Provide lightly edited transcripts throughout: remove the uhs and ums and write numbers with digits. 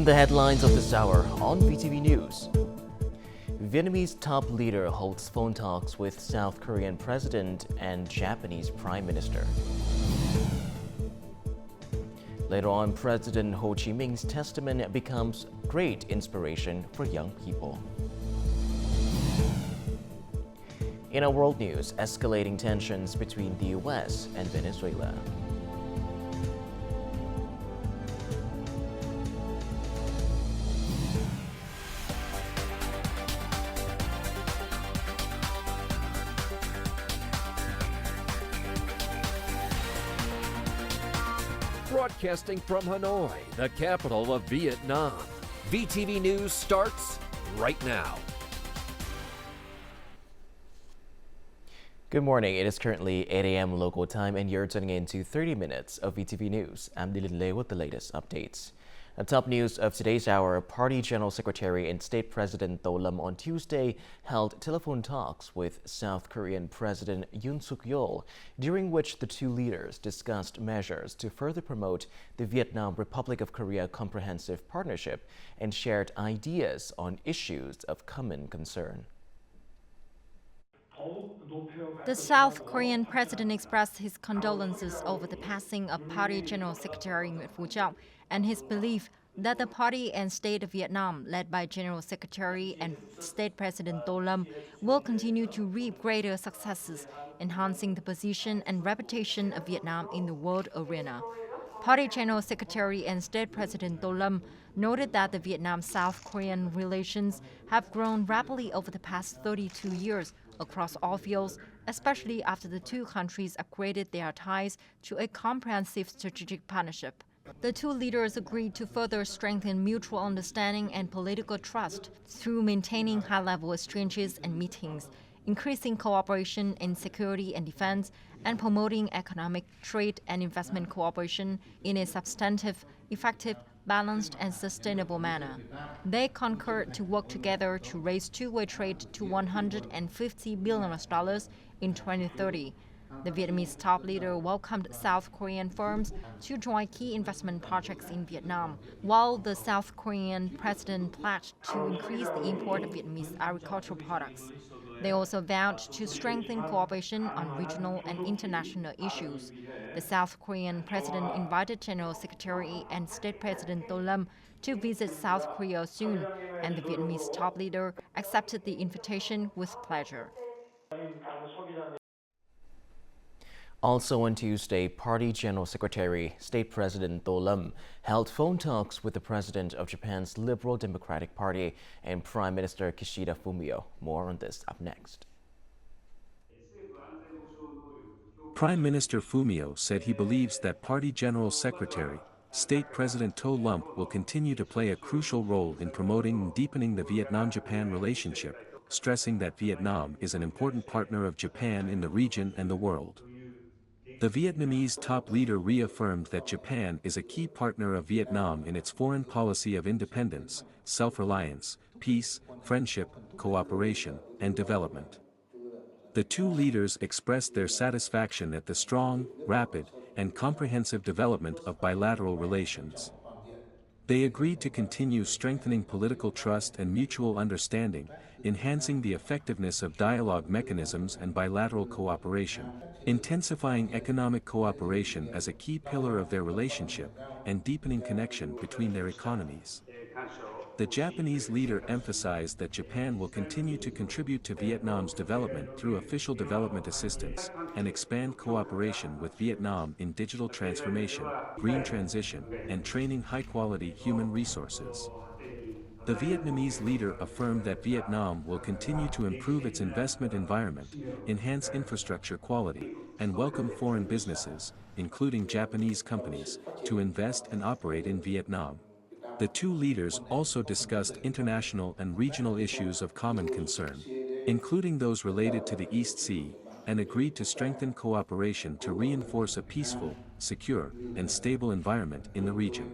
In the headlines of this hour on VTV News, Vietnamese top leader holds phone talks with South Korean president and Japanese prime minister. Later on, President Ho Chi Minh's testament becomes great inspiration for young people. In our world news, escalating tensions between the US and Venezuela. Broadcasting from Hanoi, the capital of Vietnam. VTV News starts right now. Good morning. It is currently 8 a.m. local time and you're tuning in to 30 minutes of VTV News. I'm Dylan Lei with the latest updates. The top news of today's hour, Party General Secretary and State President Tô Lâm on Tuesday held telephone talks with South Korean President Yoon Suk-yeol, during which the two leaders discussed measures to further promote the Vietnam Republic of Korea Comprehensive Partnership and shared ideas on issues of common concern. The South Korean president expressed his condolences over the passing of Party General Secretary Phu and his belief that the party and state of Vietnam, led by General Secretary and State President Tô Lâm, will continue to reap greater successes, enhancing the position and reputation of Vietnam in the world arena. Party General Secretary and State President Tô Lâm noted that the Vietnam-South Korean relations have grown rapidly over the past 32 years across all fields, especially after the two countries upgraded their ties to a comprehensive strategic partnership. The two leaders agreed to further strengthen mutual understanding and political trust through maintaining high-level exchanges and meetings, increasing cooperation in security and defense, and promoting economic, trade, and investment cooperation in a substantive, effective, balanced, and sustainable manner. They concurred to work together to raise two-way trade to $150 billion in 2030. The Vietnamese top leader welcomed South Korean firms to join key investment projects in Vietnam, while the South Korean president pledged to increase the import of Vietnamese agricultural products. They also vowed to strengthen cooperation on regional and international issues. The South Korean president invited General Secretary and State President Tô Lâm to visit South Korea soon, and the Vietnamese top leader accepted the invitation with pleasure. Also on Tuesday, Party General Secretary, State President Tô Lâm held phone talks with the President of Japan's Liberal Democratic Party and Prime Minister Kishida Fumio. More on this up next. Prime Minister Fumio said he believes that Party General Secretary, State President Tô Lâm will continue to play a crucial role in promoting and deepening the Vietnam-Japan relationship, stressing that Vietnam is an important partner of Japan in the region and the world. The Vietnamese top leader reaffirmed that Japan is a key partner of Vietnam in its foreign policy of independence, self-reliance, peace, friendship, cooperation, and development. The two leaders expressed their satisfaction at the strong, rapid, and comprehensive development of bilateral relations. They agreed to continue strengthening political trust and mutual understanding, enhancing the effectiveness of dialogue mechanisms and bilateral cooperation, intensifying economic cooperation as a key pillar of their relationship, and deepening connection between their economies. The Japanese leader emphasized that Japan will continue to contribute to Vietnam's development through official development assistance and expand cooperation with Vietnam in digital transformation, green transition, and training high-quality human resources. The Vietnamese leader affirmed that Vietnam will continue to improve its investment environment, enhance infrastructure quality, and welcome foreign businesses, including Japanese companies, to invest and operate in Vietnam. The two leaders also discussed international and regional issues of common concern, including those related to the East Sea, and agreed to strengthen cooperation to reinforce a peaceful, secure, and stable environment in the region.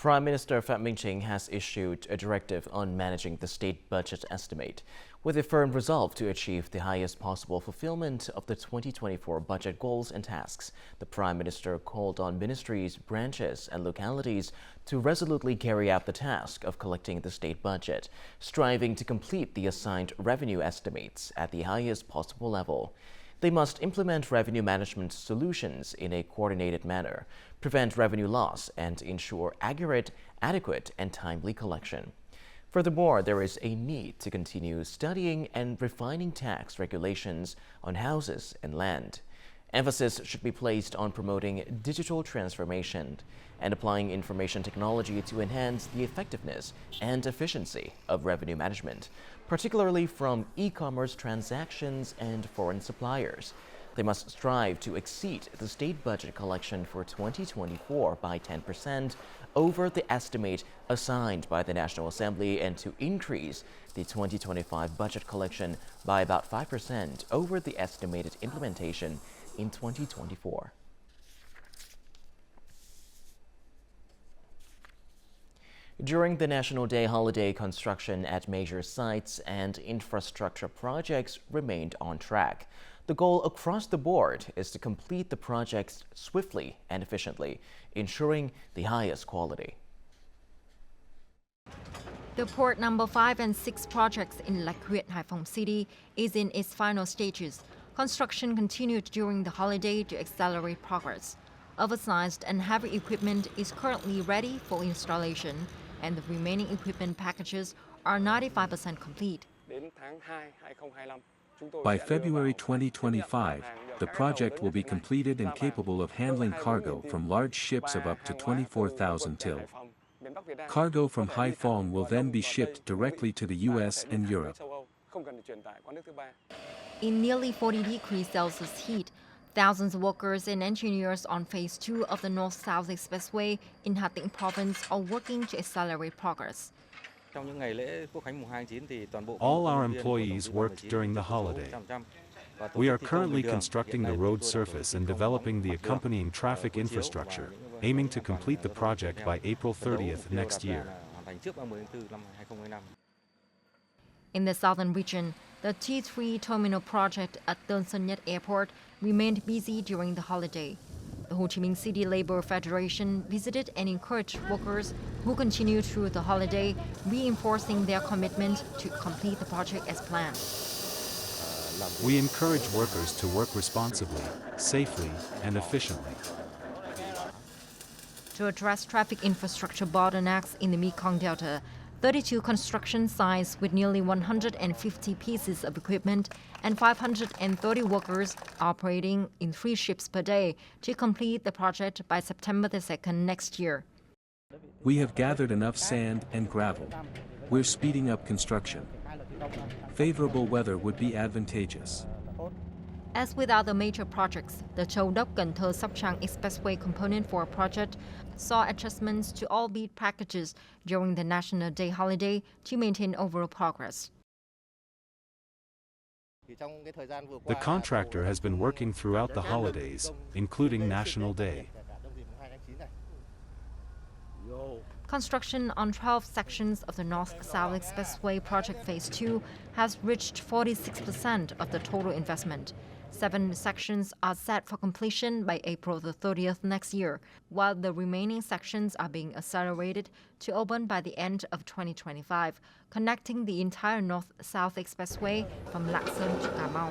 Prime Minister Phie has issued a directive on managing the state budget estimate, with a firm resolve to achieve the highest possible fulfillment of the 2024 budget goals and tasks. The Prime Minister called on ministries, branches, and localities to resolutely carry out the task of collecting the state budget, striving to complete the assigned revenue estimates at the highest possible level. They must implement revenue management solutions in a coordinated manner, prevent revenue loss, and ensure accurate, adequate, and timely collection. Furthermore, there is a need to continue studying and refining tax regulations on houses and land. Emphasis should be placed on promoting digital transformation and applying information technology to enhance the effectiveness and efficiency of revenue management, particularly from e-commerce transactions and foreign suppliers. They must strive to exceed the state budget collection for 2024 by 10% over the estimate assigned by the National Assembly and to increase the 2025 budget collection by about 5% over the estimated implementation in 2024. During the National Day holiday, construction at major sites and infrastructure projects remained on track. The goal across the board is to complete the projects swiftly and efficiently, ensuring the highest quality. The Port Number 5 and 6 projects in Lạch Huyện, Hải Phòng City is in its final stages. Construction continued during the holiday to accelerate progress. Oversized and heavy equipment is currently ready for installation, and the remaining equipment packages are 95% complete. By February 2025, the project will be completed and capable of handling cargo from large ships of up to 24,000 till. Cargo from Hải Phòng will then be shipped directly to the US and Europe. In nearly 40 degrees Celsius heat, thousands of workers and engineers on Phase 2 of the North-South Expressway in Hà Tĩnh Province are working to accelerate progress. All our employees worked during the holiday. We are currently constructing the road surface and developing the accompanying traffic infrastructure, aiming to complete the project by April 30th next year. In the southern region, the T3 terminal project at Tân Sơn Nhất Airport remained busy during the holiday. The Ho Chi Minh City Labor Federation visited and encouraged workers who continued through the holiday, reinforcing their commitment to complete the project as planned. We encourage workers to work responsibly, safely, and efficiently. To address traffic infrastructure bottlenecks in the Mekong Delta, 32 construction sites with nearly 150 pieces of equipment and 530 workers operating in 3 shifts per day to complete the project by September the 2nd next year. We have gathered enough sand and gravel. We're speeding up construction. Favorable weather would be advantageous. As with other major projects, the Châu Đốc Cần Thơ Sóc Trăng Expressway component 4 project saw adjustments to all beat packages during the National Day holiday to maintain overall progress. The contractor has been working throughout the holidays, including National Day. Construction on 12 sections of the North-South Expressway Project Phase 2 has reached 46% of the total investment. 7 sections are set for completion by April the 30th next year, while the remaining sections are being accelerated to open by the end of 2025, connecting the entire North-South Expressway from Lạng Sơn to Cà Mau.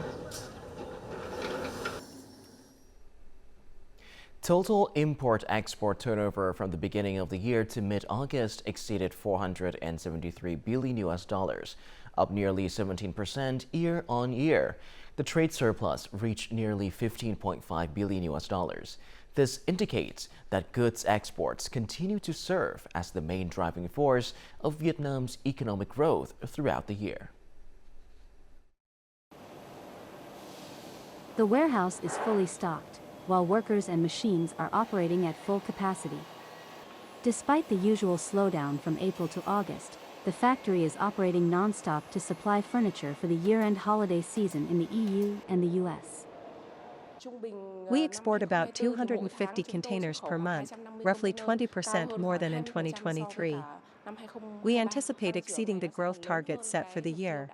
Total import-export turnover from the beginning of the year to mid-August exceeded $473 billion, up nearly 17% year-on-year. The trade surplus reached nearly $15.5 billion. This indicates that goods exports continue to serve as the main driving force of Vietnam's economic growth throughout the year. The warehouse is fully stocked, while workers and machines are operating at full capacity. Despite the usual slowdown from April to August, the factory is operating non-stop to supply furniture for the year-end holiday season in the EU and the US. We export about 250 containers per month, roughly 20% more than in 2023. We anticipate exceeding the growth target set for the year.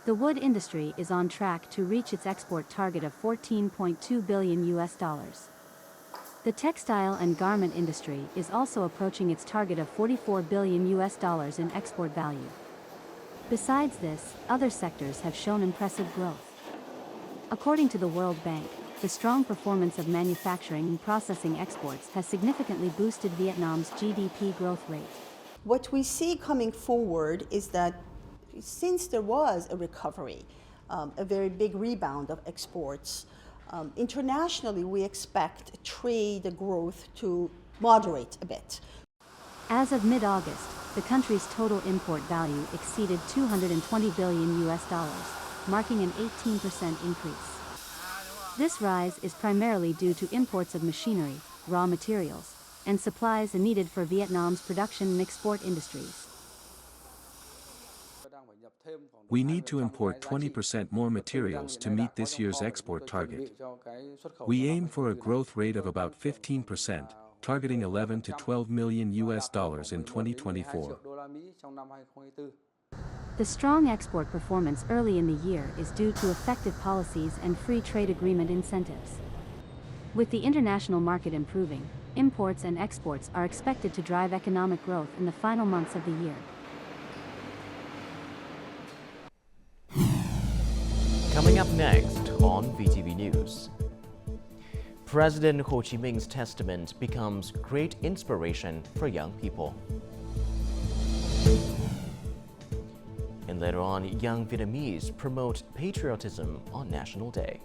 The wood industry is on track to reach its export target of $14.2 billion US. The textile and garment industry is also approaching its target of $44 billion US in export value. Besides this, other sectors have shown impressive growth. According to the World Bank, the strong performance of manufacturing and processing exports has significantly boosted Vietnam's GDP growth rate. What we see coming forward is that since there was a recovery, a very big rebound of exports, internationally we expect trade growth to moderate a bit. As of mid-August, the country's total import value exceeded $220 billion US, marking an 18% increase. This rise is primarily due to imports of machinery, raw materials, and supplies needed for Vietnam's production and export industries. We need to import 20% more materials to meet this year's export target. We aim for a growth rate of about 15%, targeting $11 to $12 million US in 2024. The strong export performance early in the year is due to effective policies and free trade agreement incentives. With the international market improving, imports and exports are expected to drive economic growth in the final months of the year. Coming up next on VTV News. President Ho Chi Minh's testament becomes great inspiration for young people. And later on, young Vietnamese promote patriotism on National Day.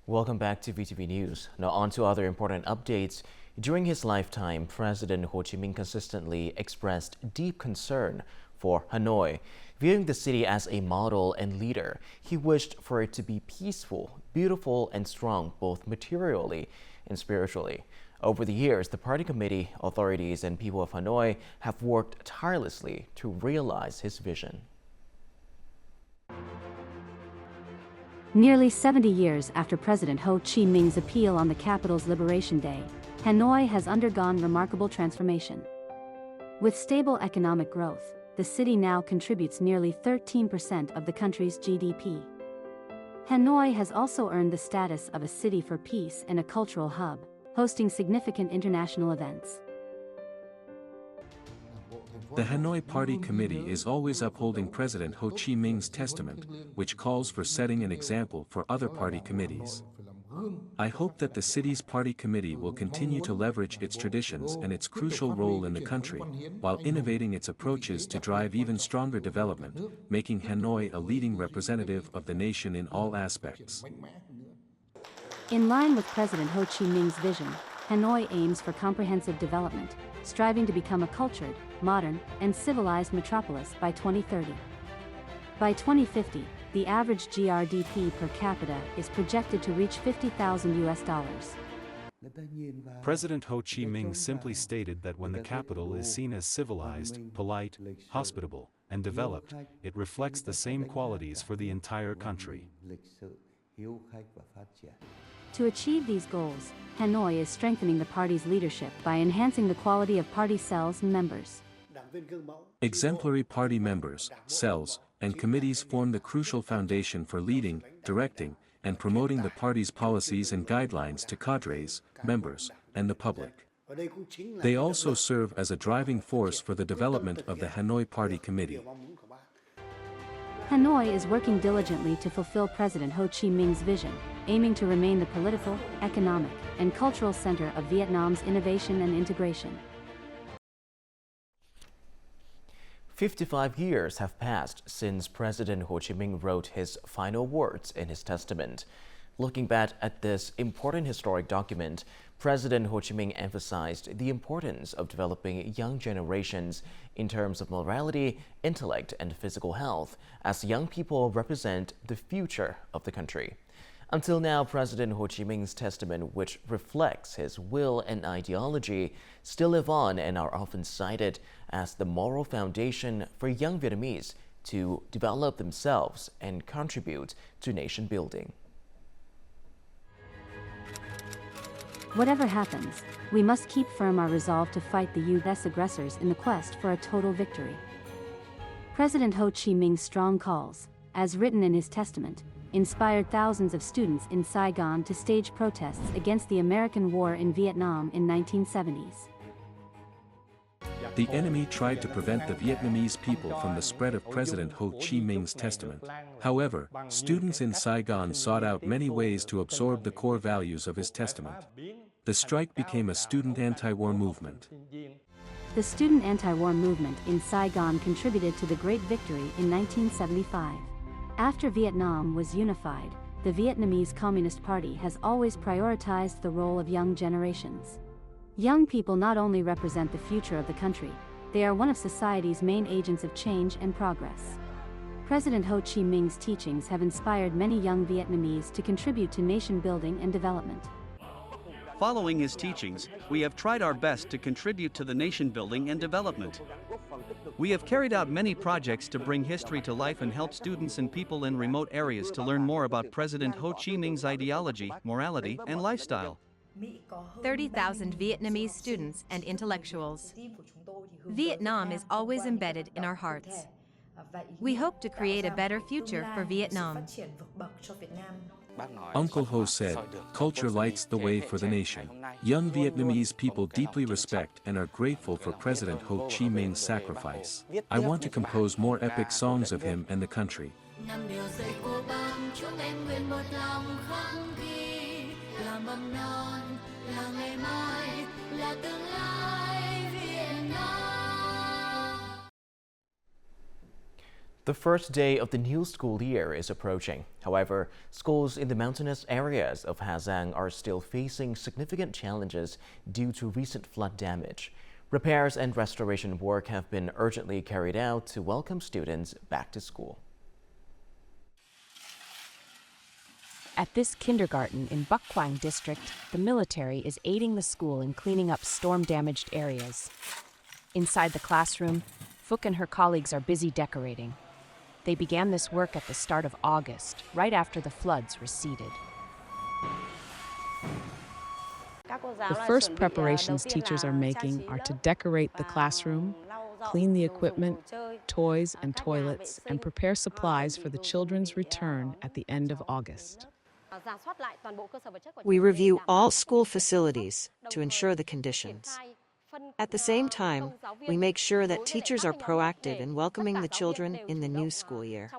Welcome back to VTV News. Now on to other important updates. During his lifetime, President Ho Chi Minh consistently expressed deep concern for Hanoi. Viewing the city as a model and leader, he wished for it to be peaceful, beautiful, and strong both materially and spiritually. Over the years, the party committee, authorities, and people of Hanoi have worked tirelessly to realize his vision. Nearly 70 years after President Ho Chi Minh's appeal on the capital's Liberation Day, Hanoi has undergone remarkable transformation. With stable economic growth, the city now contributes nearly 13% of the country's GDP. Hanoi has also earned the status of a city for peace and a cultural hub, hosting significant international events. The Hanoi Party Committee is always upholding President Ho Chi Minh's testament, which calls for setting an example for other party committees. I hope that the city's party committee will continue to leverage its traditions and its crucial role in the country, while innovating its approaches to drive even stronger development, making Hanoi a leading representative of the nation in all aspects. In line with President Ho Chi Minh's vision, Hanoi aims for comprehensive development, striving to become a cultured, modern, and civilized metropolis by 2030. By 2050, the average GRDP per capita is projected to reach $50,000. President Ho Chi Minh simply stated that when the capital is seen as civilized, polite, hospitable, and developed, it reflects the same qualities for the entire country. To achieve these goals, Hanoi is strengthening the party's leadership by enhancing the quality of party cells and members. Exemplary party members, cells, and committees form the crucial foundation for leading, directing, and promoting the party's policies and guidelines to cadres, members, and the public. They also serve as a driving force for the development of the Hanoi Party Committee. Hanoi is working diligently to fulfill President Ho Chi Minh's vision, aiming to remain the political, economic, and cultural center of Vietnam's innovation and integration. 55 years have passed since President Ho Chi Minh wrote his final words in his testament. Looking back at this important historic document, President Ho Chi Minh emphasized the importance of developing young generations in terms of morality, intellect, and physical health, as young people represent the future of the country. Until now, President Ho Chi Minh's testament, which reflects his will and ideology, still live on and are often cited as the moral foundation for young Vietnamese to develop themselves and contribute to nation building. Whatever happens, we must keep firm our resolve to fight the U.S. aggressors in the quest for a total victory. President Ho Chi Minh's strong calls, as written in his testament, inspired thousands of students in Saigon to stage protests against the American war in Vietnam in 1970s. The enemy tried to prevent the Vietnamese people from the spread of President Ho Chi Minh's testament. However, students in Saigon sought out many ways to absorb the core values of his testament. The strike became a student anti-war movement. The student anti-war movement in Saigon contributed to the Great Victory in 1975. After Vietnam was unified, the Vietnamese Communist Party has always prioritized the role of young generations. Young people not only represent the future of the country, they are one of society's main agents of change and progress. President Ho Chi Minh's teachings have inspired many young Vietnamese to contribute to nation building and development. Following his teachings, we have tried our best to contribute to the nation building and development. We have carried out many projects to bring history to life and help students and people in remote areas to learn more about President Ho Chi Minh's ideology, morality, and lifestyle. 30,000 Vietnamese students and intellectuals. Vietnam is always embedded in our hearts. We hope to create a better future for Vietnam. Uncle Ho said, "Culture lights the way for the nation." Young Vietnamese people deeply respect and are grateful for President Ho Chi Minh's sacrifice. I want to compose more epic songs of him and the country. The first day of the new school year is approaching. However, schools in the mountainous areas of Ha Giang are still facing significant challenges due to recent flood damage. Repairs and restoration work have been urgently carried out to welcome students back to school. At this kindergarten in Bắc Quang district, the military is aiding the school in cleaning up storm-damaged areas. Inside the classroom, Phúc and her colleagues are busy decorating. They began this work at the start of August, right after the floods receded. The first preparations teachers are making are to decorate the classroom, clean the equipment, toys and toilets, and prepare supplies for the children's return at the end of August. We review all school facilities to ensure the conditions. At the same time, we make sure that teachers are proactive in welcoming the children in the new school year.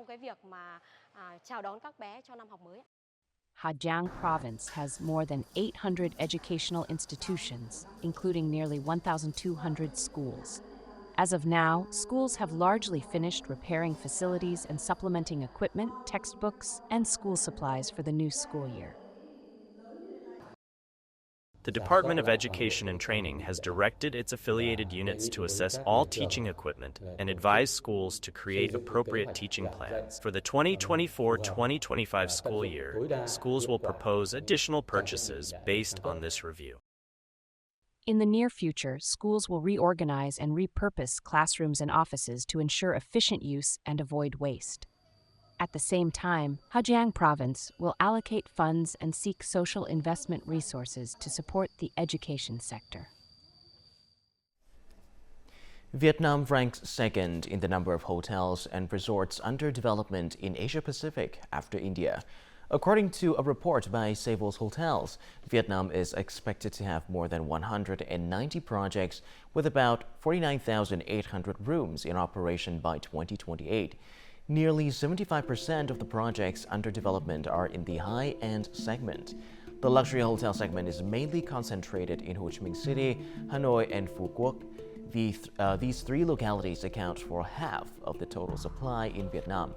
Ha Giang province has more than 800 educational institutions, including nearly 1,200 schools. As of now, schools have largely finished repairing facilities and supplementing equipment, textbooks, and school supplies for the new school year. The Department of Education and Training has directed its affiliated units to assess all teaching equipment and advise schools to create appropriate teaching plans. For the 2024-2025 school year, schools will propose additional purchases based on this review. In the near future, schools will reorganize and repurpose classrooms and offices to ensure efficient use and avoid waste. At the same time, Ha Giang province will allocate funds and seek social investment resources to support the education sector. Vietnam ranks second in the number of hotels and resorts under development in Asia-Pacific after India. According to a report by Savills Hotels, Vietnam is expected to have more than 190 projects with about 49,800 rooms in operation by 2028. Nearly 75% of the projects under development are in the high-end segment. The luxury hotel segment is mainly concentrated in Ho Chi Minh City, Hanoi, and Phu Quoc. These three localities account for half of the total supply in Vietnam.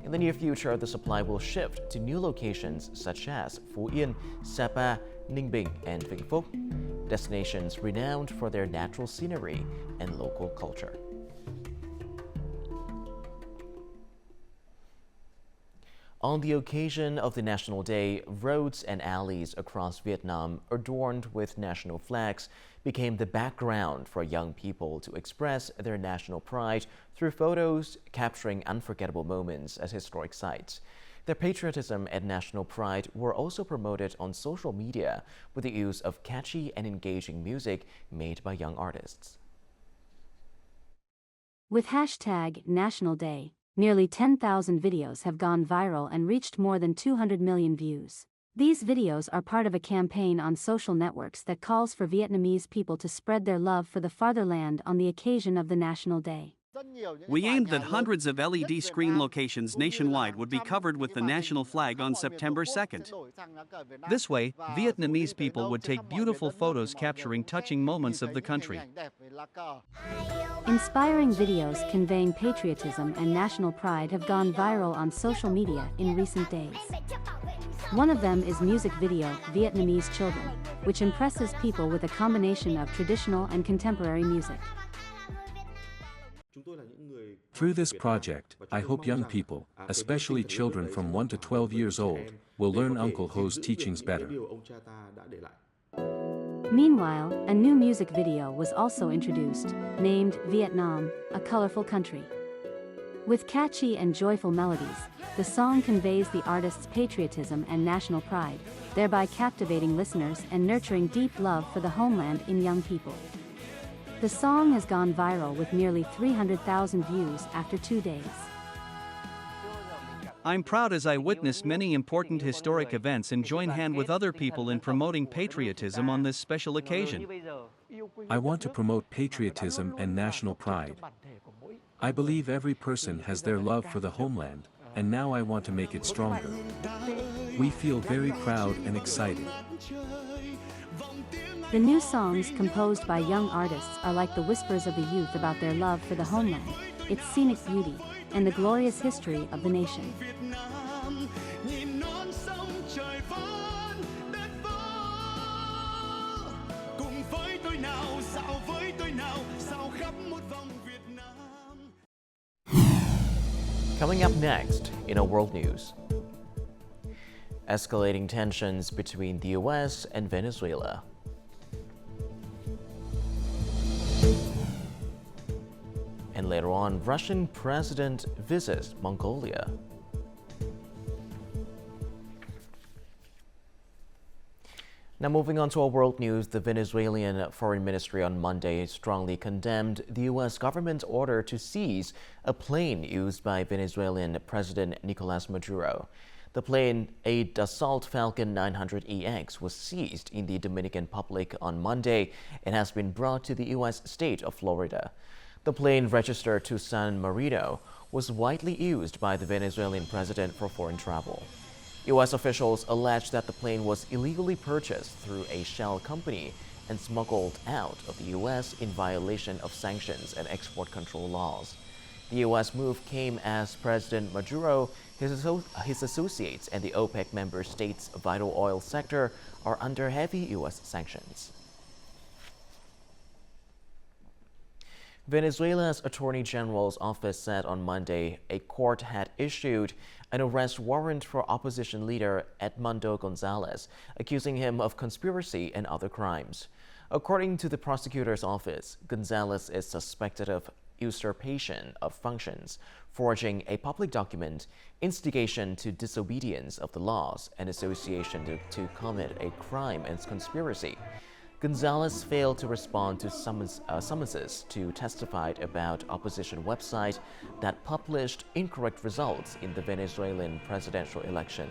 In the near future, the supply will shift to new locations such as Phie, Sapa, Ninh Bình, and Vĩnh Phúc, destinations renowned for their natural scenery and local culture. On the occasion of the National Day, roads and alleys across Vietnam adorned with national flags became the background for young people to express their national pride through photos capturing unforgettable moments at historic sites. Their patriotism and national pride were also promoted on social media with the use of catchy and engaging music made by young artists. With hashtag National Day, nearly 10,000 videos have gone viral and reached more than 200 million views. These videos are part of a campaign on social networks that calls for Vietnamese people to spread their love for the fatherland on the occasion of the National Day. We aimed that hundreds of LED screen locations nationwide would be covered with the national flag on September 2nd. This way, Vietnamese people would take beautiful photos capturing touching moments of the country. Inspiring videos conveying patriotism and national pride have gone viral on social media in recent days. One of them is music video Vietnamese Children, which impresses people with a combination of traditional and contemporary music. Through this project, I hope young people, especially children from 1 to 12 years old, will learn Uncle Ho's teachings better. Meanwhile, a new music video was also introduced, named Vietnam, a Colorful Country. With catchy and joyful melodies, the song conveys the artist's patriotism and national pride, thereby captivating listeners and nurturing deep love for the homeland in young people. The song has gone viral with nearly 300,000 views after 2 days. I'm proud as I witness many important historic events and join hand with other people in promoting patriotism on this special occasion. I want to promote patriotism and national pride. I believe every person has their love for the homeland, and now I want to make it stronger. We feel very proud and excited. The new songs composed by young artists are like the whispers of the youth about their love for the homeland, its scenic beauty, and the glorious history of the nation. Coming up next in our world news. Escalating tensions between the US and Venezuela. And later on, Russian president visits Mongolia. Now moving on to our world news, the Venezuelan Foreign Ministry on Monday strongly condemned the U.S. government's order to seize a plane used by Venezuelan President Nicolas Maduro. The plane, a Dassault Falcon 900EX, was seized in the Dominican Republic on Monday and has been brought to the U.S. state of Florida. The plane, registered to San Marino, was widely used by the Venezuelan president for foreign travel. U.S. officials allege that the plane was illegally purchased through a shell company and smuggled out of the U.S. in violation of sanctions and export control laws. The U.S. move came as President Maduro, his associates, and the OPEC member states' vital oil sector are under heavy U.S. sanctions. Venezuela's Attorney General's office said on Monday a court had issued an arrest warrant for opposition leader Edmundo Gonzalez, accusing him of conspiracy and other crimes. According to the prosecutor's office, Gonzalez is suspected of usurpation of functions, forging a public document, instigation to disobedience of the laws, and association to commit a crime and conspiracy. Gonzalez failed to respond to summonses to testify about opposition website that published incorrect results in the Venezuelan presidential election.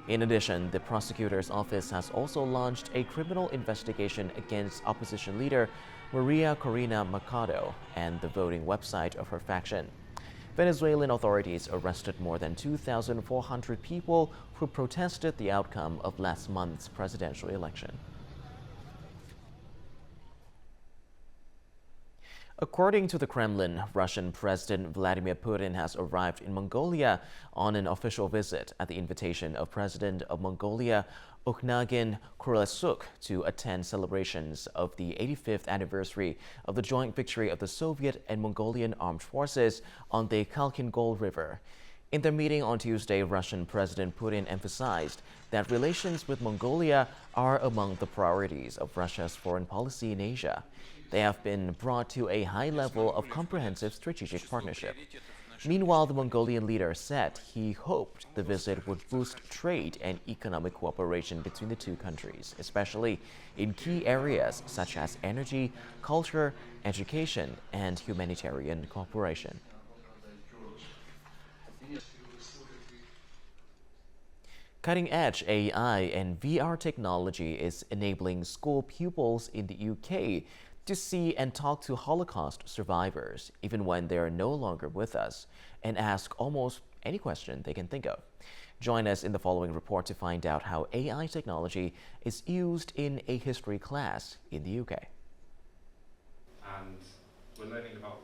In addition, the prosecutor's office has also launched a criminal investigation against opposition leader Maria Corina Machado and the voting website of her faction. Venezuelan authorities arrested more than 2,400 people who protested the outcome of last month's presidential election. According to the Kremlin, Russian President Vladimir Putin has arrived in Mongolia on an official visit at the invitation of President of Mongolia Ukhnagin Khurelsukh to attend celebrations of the 85th anniversary of the joint victory of the Soviet and Mongolian armed forces on the Khalkhin-Gol River. In their meeting on Tuesday, Russian President Putin emphasized that relations with Mongolia are among the priorities of Russia's foreign policy in Asia. They have been brought to a high level of comprehensive strategic partnership. Meanwhile, the Mongolian leader said he hoped the visit would boost trade and economic cooperation between the two countries, especially in key areas such as energy, culture, education, and humanitarian cooperation. Cutting-edge AI and VR technology is enabling school pupils in the UK to see and talk to Holocaust survivors, even when they are no longer with us, and ask almost any question they can think of. Join us in the following report to find out how AI technology is used in a history class in the UK. And we're learning about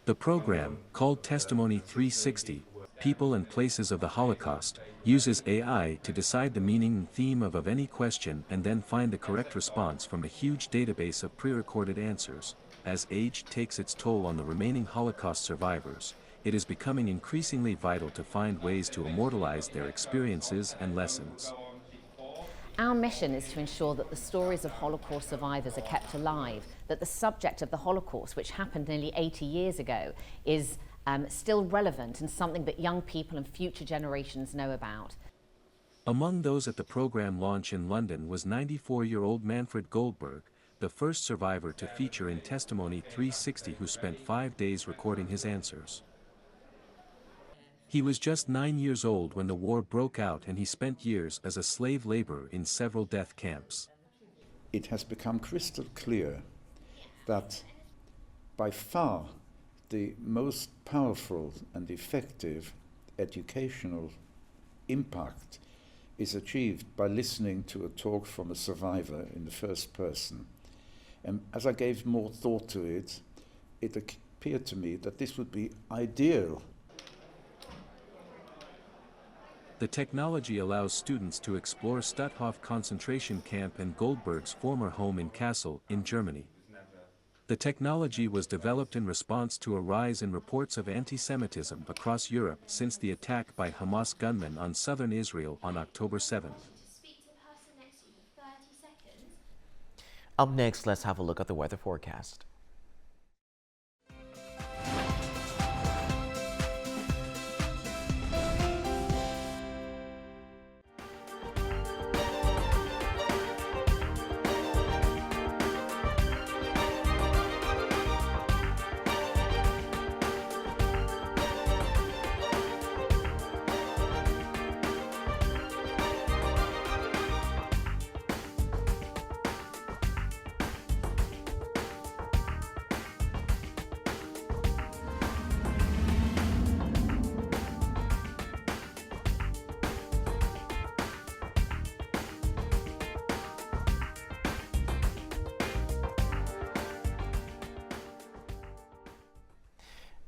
The program, called Testimony 360, People and Places of the Holocaust, uses AI to decide the meaning and theme of any question and then find the correct response from a huge database of pre-recorded answers. As age takes its toll on the remaining Holocaust survivors, it is becoming increasingly vital to find ways to immortalize their experiences and lessons. Our mission is to ensure that the stories of Holocaust survivors are kept alive, that the subject of the Holocaust, which happened nearly 80 years ago, is still relevant and something that young people and future generations know about. Among those at the program launch in London was 94-year-old Manfred Goldberg, the first survivor to feature in Testimony 360, who spent 5 days recording his answers. He was just 9 years old when the war broke out, and he spent years as a slave laborer in several death camps. It has become crystal clear that by far the most powerful and effective educational impact is achieved by listening to a talk from a survivor in the first person. And as I gave more thought to it, it appeared to me that this would be ideal. The technology allows students to explore Stutthof concentration camp and Goldberg's former home in Kassel, in Germany. The technology was developed in response to a rise in reports of anti-Semitism across Europe since the attack by Hamas gunmen on southern Israel on October 7th. Up next, let's have a look at the weather forecast.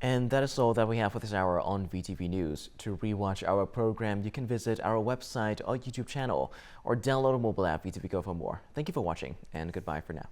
And that is all that we have for this hour on VTV News. To rewatch our program, you can visit our website or YouTube channel or download a mobile app VTVgo for more. Thank you for watching, and goodbye for now.